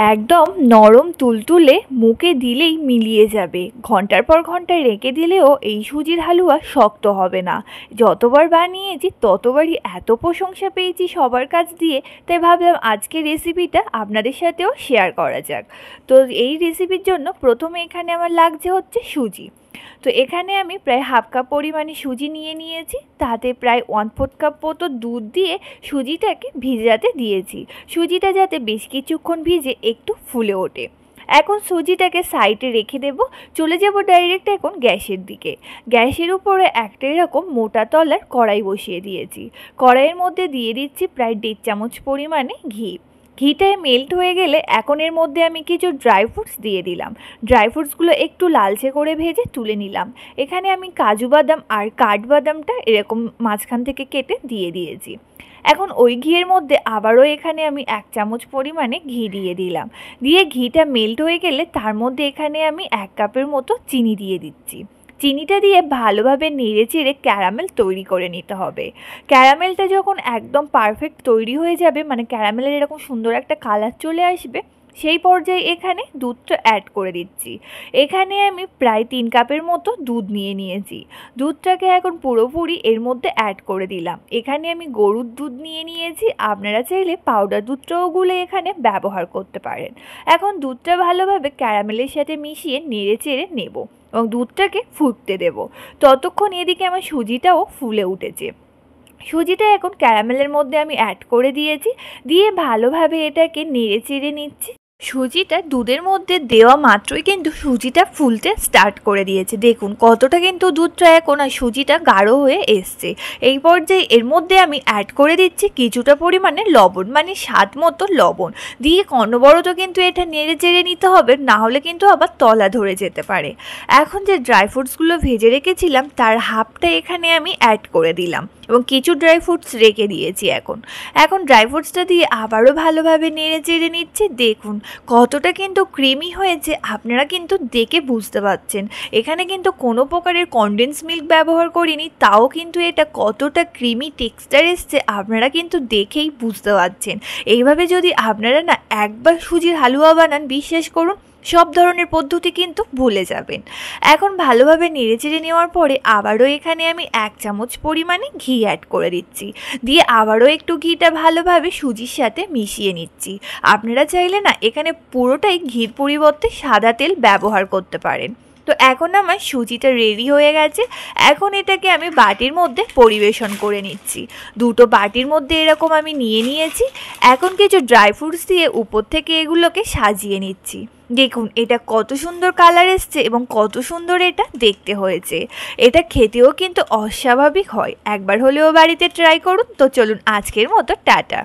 একদম নরম তুলতুলে মুখে দিলেই মিলিয়ে যাবে। ঘন্টার পর ঘন্টায় রেখে দিলেও এই সুজির হালুয়া শক্ত হবে না। যতবার বানিয়েছি ততবারই এত প্রশংসা পেয়েছি সবার কাছ দিয়ে, তাই ভাবলাম আজকের রেসিপিটা আপনাদের সাথেও শেয়ার করা যাক। তো এই রেসিপির জন্য প্রথমে এখানে আমার লাগছে হচ্ছে সুজি। তো এখানে আমি প্রায় হাফ কাপ পরিমাণে সুজি নিয়ে নিয়েছি, তাতে প্রায় 1/4 কাপ মতো দুধ দিয়ে সুজিটাকে ভিজাতে দিয়েছি। সুজিটা যাতে বেশ কিছুক্ষণ ভিজে একটু ফুলে ওঠে। এখন সুজিটাকে সাইডে রেখে দেব। চলে যাব ডাইরেক্ট এখন গ্যাসের দিকে। গ্যাসের উপরে একটা এরকম মোটা তলার কড়াই বসিয়ে দিয়েছি। কড়াইয়ের মধ্যে দিয়ে দিচ্ছি প্রায় 1.5 চামচ পরিমাণে ঘি। ঘিটায় মেল্ট হয়ে গেলে এখন এর মধ্যে আমি কিছু ড্রাই ফ্রুটস দিয়ে দিলাম। ড্রাই ফ্রুটসগুলো একটু লালচে করে ভেজে তুলে নিলাম। এখানে আমি কাজু বাদাম আর কাঠবাদামটা এরকম মাঝখান থেকে কেটে দিয়ে দিয়েছি। এখন ওই ঘিয়ের মধ্যে আবারও এখানে আমি 1 চামচ পরিমাণে ঘি দিয়ে দিলাম। দিয়ে ঘিটা মেল্ট হয়ে গেলে তার মধ্যে এখানে আমি 1 কাপের মতো চিনি দিয়ে দিচ্ছি। চিনিটা দিয়ে ভালোভাবে নেড়ে চেড়ে ক্যারামেল তৈরি করে নিতে হবে। ক্যারামেলটা যখন একদম পারফেক্ট তৈরি হয়ে যাবে, মানে ক্যারামেলের এরকম সুন্দর একটা কালার চলে আসবে, সেই পর্যায়ে এখানে দুধটা অ্যাড করে দিচ্ছি। এখানে আমি প্রায় 3 কাপের মতো দুধ নিয়ে নিয়েছি। দুধটাকে এখন পুরোপুরি এর মধ্যে অ্যাড করে দিলাম। এখানে আমি গরুর দুধ নিয়ে নিয়েছি, আপনারা চাইলে পাউডার দুধটাও গুলে এখানে ব্যবহার করতে পারেন। এখন দুধটা ভালোভাবে ক্যারামেলের সাথে মিশিয়ে নেড়ে চেড়ে নেব এবং দুধটাকে ফুটতে দেব। ততক্ষণ এদিকে আমার সুজিটাও ফুলে উঠেছে। সুজিটা এখন ক্যারামেলের মধ্যে আমি অ্যাড করে দিয়েছি। দিয়ে ভালোভাবে এটাকে নেড়ে চেড়ে নিচ্ছি। সুজিটা দুধের মধ্যে দেওয়া মাত্রই কিন্তু সুজিটা ফুলতে স্টার্ট করে দিয়েছে। দেখুন কতটা কিন্তু দুধটা এখন আর সুজিটা গাঢ় হয়ে এসছে। এই পর্যায়ে এর মধ্যে আমি অ্যাড করে দিচ্ছি কিছুটা পরিমাণে লবণ, মানে স্বাদ মতো লবণ। দিয়ে অনবরত কিন্তু এটা নেড়ে চেড়ে নিতে হবে, না হলে কিন্তু আবার তলা ধরে যেতে পারে। এখন যে ড্রাই ফ্রুটসগুলো ভেজে রেখেছিলাম তার হাফটা এখানে আমি অ্যাড করে দিলাম এবং কিছু ড্রাই ফ্রুটস রেখে দিয়েছি। এখন ড্রাই ফ্রুটসটা দিয়ে আবারও ভালোভাবে নেড়ে চেড়ে নিচ্ছে। দেখুন কতটা কিন্তু ক্রিমি হয়েছে, আপনারা কিন্তু দেখে বুঝতে পারছেন। এখানে কিন্তু কোনো প্রকারের কনডেন্স মিল্ক ব্যবহার করিনি, তাও কিন্তু এটা কতটা ক্রিমি টেক্সচার এসছে আপনারা কিন্তু দেখেই বুঝতে পারছেন। এইভাবে যদি আপনারা না একবার সুজির হালুয়া বানান, বিশ্বাস করুন সব ধরনের পদ্ধতি কিন্তু ভুলে যাবেন। এখন ভালোভাবে নেড়েচেড়ে নেওয়ার পরে আবারও এখানে আমি 1 চামচ পরিমাণে ঘি অ্যাড করে দিচ্ছি। দিয়ে আবারও একটু ঘিটা ভালোভাবে সুজির সাথে মিশিয়ে নিচ্ছি। আপনারা চাইলে না এখানে পুরোটাই ঘির পরিবর্তে সাদা তেল ব্যবহার করতে পারেন। তো এখন আমার সুজিটা রেডি হয়ে গেছে। এখন এটাকে আমি বাটির মধ্যে পরিবেশন করে নিচ্ছি। দুটো বাটির মধ্যে এরকম আমি নিয়ে নিয়েছি। এখন কিছু ড্রাই ফ্রুটস দিয়ে উপর থেকে এগুলোকে সাজিয়ে নিচ্ছি। দেখুন এটা কত সুন্দর কালার এসছে এবং কত সুন্দর এটা দেখতে হয়েছে। এটা খেতেও কিন্তু অস্বাভাবিক হয়। একবার হলেও বাড়িতে ট্রাই করুন। তো চলুন আজকের মতো টাটা।